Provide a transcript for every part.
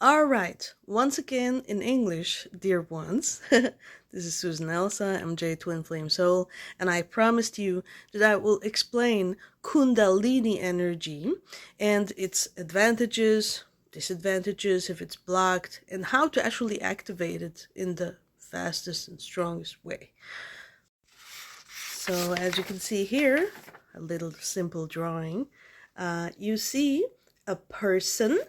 All right, once again in English, dear ones. This is Susan Elsa, MJ TwinFlames Health, and I promised you that I will explain Kundalini energy and its advantages, disadvantages if it's blocked, and how to actually activate it in the fastest and strongest way. So as you can see here, a little simple drawing, you see a person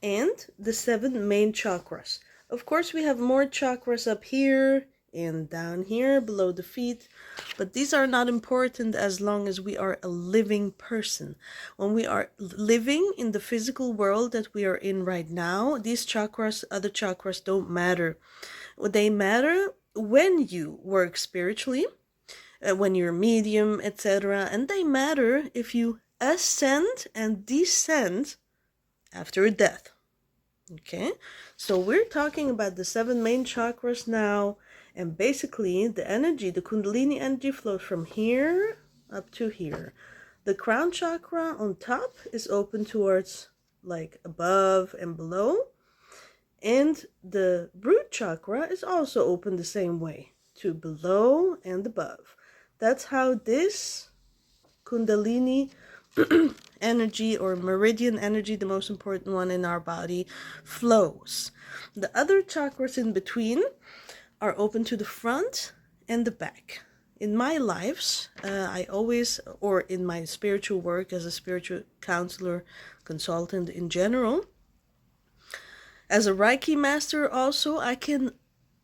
and the 7 main chakras. Of course, we have more chakras up here and down here below the feet, but these are not important as long as we are a living person. When we are living in the physical world that we are in right now, these chakras, other chakras don't matter. They matter when you work spiritually, when you're medium, etc. And they matter if you ascend and descend after a death. Okay, so we're talking about the 7 main chakras now, and basically the energy, the Kundalini energy flows from here up to here. The crown chakra on top is open towards like above and below, and the root chakra is also open the same way to below and above. That's how this Kundalini energy, or meridian energy, the most important one in our body, flows. The other chakras in between are open to the front and the back. In my lives, I always, or in my spiritual work as a spiritual counselor, consultant in general, as a Reiki master also, I can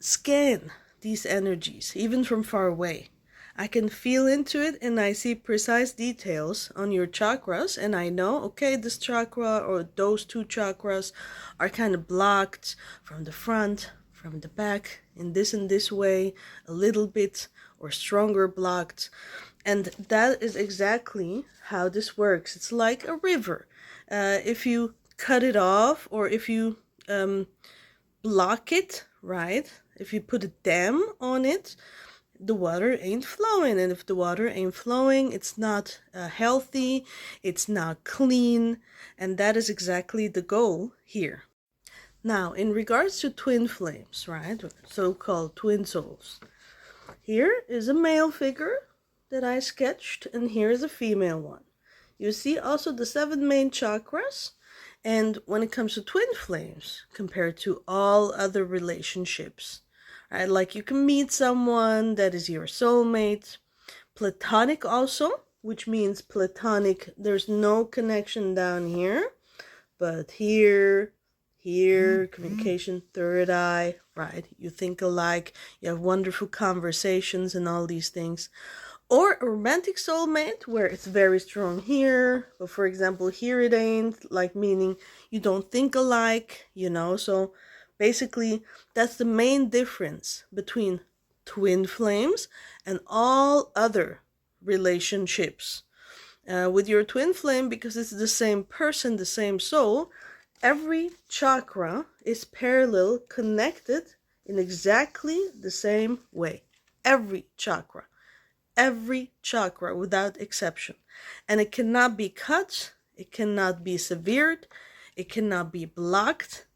scan these energies, even from far away. I can feel into it and I see precise details on your chakras, and I know, okay, this chakra or those 2 chakras are kind of blocked from the front, from the back, in this way, a little bit, or stronger blocked. And that is exactly how this works. It's like a river. If you cut it off, or if you block it, right? If you put a dam on it, the water ain't flowing. And if the water ain't flowing, it's not healthy, it's not clean. And that is exactly the goal here. Now, in regards to twin flames, right? So-called twin souls. Here is a male figure that I sketched, and here is a female one. You see also the 7 main chakras. And when it comes to twin flames, compared to all other relationships, right? Like you can meet someone that is your soulmate. Platonic also, which means platonic, there's no connection down here, but here, communication, third eye, right? You think alike, you have wonderful conversations and all these things. Or a romantic soulmate where it's very strong here, but for example here it ain't, like meaning you don't think alike, so basically that's the main difference between twin flames and all other relationships. With your twin flame, because it's the same person, the same soul, every chakra is parallel connected in exactly the same way. Every chakra without exception. And it cannot be cut, it cannot be severed, it cannot be blocked.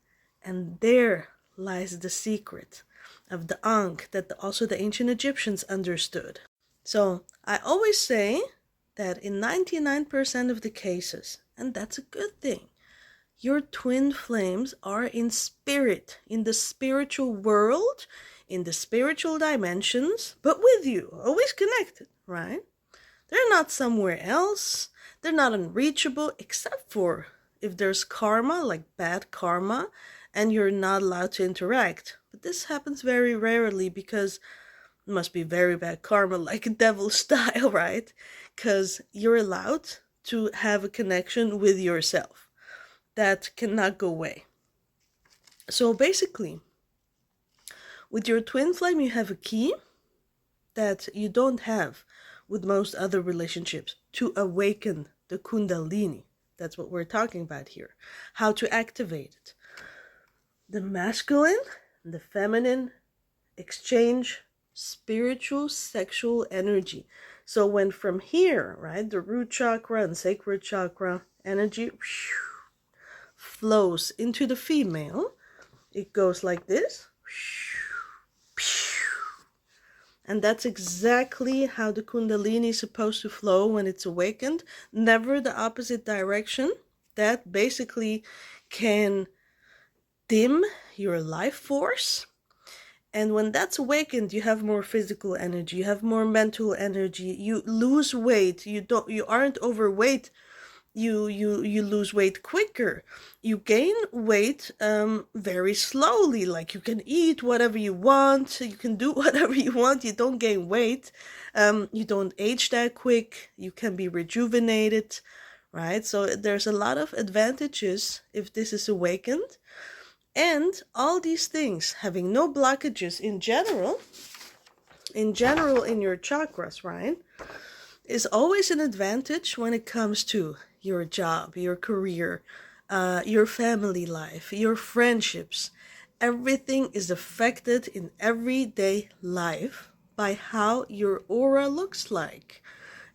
And there lies the secret of the Ankh that also the ancient Egyptians understood. So I always say that in 99% of the cases, and that's a good thing, your twin flames are in spirit, in the spiritual world, in the spiritual dimensions, but with you, always connected, right? They're not somewhere else. They're not unreachable, except for if there's karma, like bad karma, and you're not allowed to interact. But this happens very rarely, because it must be very bad karma, like a devil style, right? Because you're allowed to have a connection with yourself. That cannot go away. So basically, with your twin flame, you have a key that you don't have with most other relationships to awaken the Kundalini. That's what we're talking about here. How to activate it. The masculine, the feminine exchange spiritual, sexual energy. So when from here, right, the root chakra and sacral chakra energy flows into the female, It goes like this. And that's exactly how the Kundalini is supposed to flow when it's awakened. Never the opposite direction. That basically can dim your life force. And when that's awakened, you have more physical energy, you have more mental energy, you lose weight, you aren't overweight, you lose weight quicker. You gain weight very slowly. Like, you can eat whatever you want, you can do whatever you want, you don't gain weight. You don't age that quick, you can be rejuvenated, right? So there's a lot of advantages if this is awakened. And all these things, having no blockages in general in your chakras, right, is always an advantage when it comes to your job, your career, your family life, your friendships. Everything is affected in everyday life by how your aura looks like.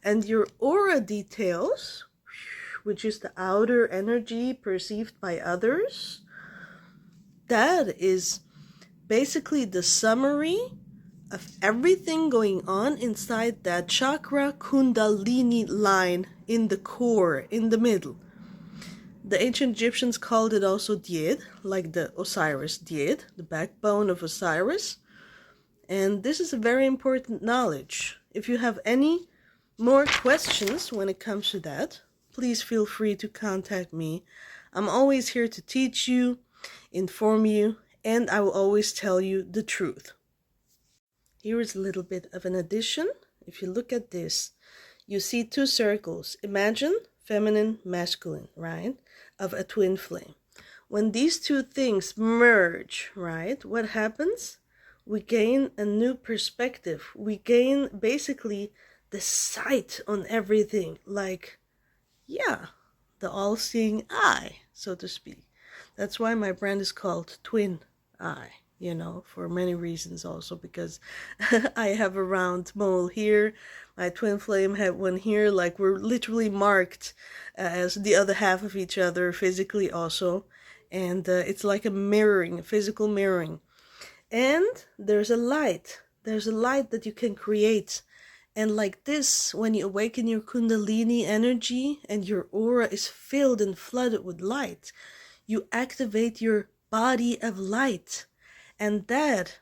And your aura details, which is the outer energy perceived by others, that is basically the summary of everything going on inside that chakra Kundalini line in the core, in the middle. The ancient Egyptians called it also Died, like the Osiris Died, the backbone of Osiris. And this is a very important knowledge. If you have any more questions when it comes to that, please feel free to contact me. I'm always here to teach you, inform you, and I will always tell you the truth. Here is a little bit of an addition. If you look at this, you see two circles. Imagine feminine, masculine, right, of a twin flame. When these two things merge, right, what happens? We gain a new perspective. We gain basically the sight on everything, like, yeah, the all-seeing eye, so to speak. That's why my brand is called Twin Eye, you know, for many reasons also, because I have a round mole here, my twin flame had one here, like we're literally marked as the other half of each other physically also, and it's like a mirroring, a physical mirroring. And there's a light that you can create. And like this, when you awaken your Kundalini energy and your aura is filled and flooded with light, you activate your body of light. And that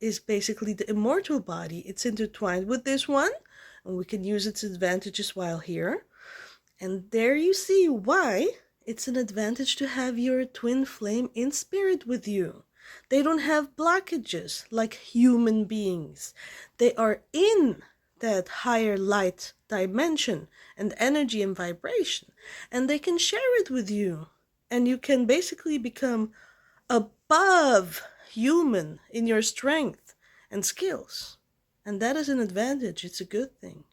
is basically the immortal body. It's intertwined with this one, and we can use its advantages while here. And there you see why it's an advantage to have your twin flame in spirit with you. They don't have blockages like human beings. They are in that higher light dimension and energy and vibration, and they can share it with you. And you can basically become above human in your strength and skills. And that is an advantage. It's a good thing.